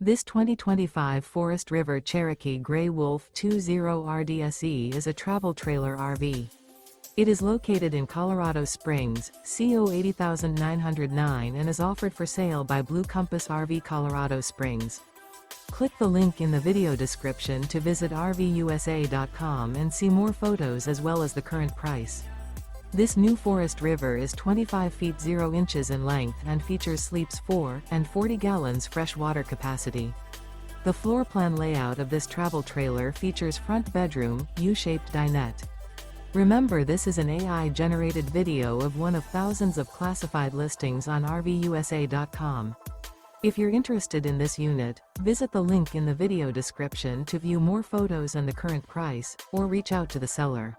This 2025 Forest River Cherokee Grey Wolf 20 RDSE is a travel trailer RV. It is located in Colorado Springs, CO 80909 and is offered for sale by Blue Compass RV Colorado Springs. Click the link in the video description to visit RVUSA.com and see more photos as well as the current price. This new Forest River is 25 feet 0 inches in length and features sleeps 4 and 40 gallons fresh water capacity. The floor plan layout of this travel trailer features front bedroom, U-shaped dinette. Remember, this is an AI-generated video of one of thousands of classified listings on RVUSA.com. If you're interested in this unit, visit the link in the video description to view more photos and the current price, or reach out to the seller.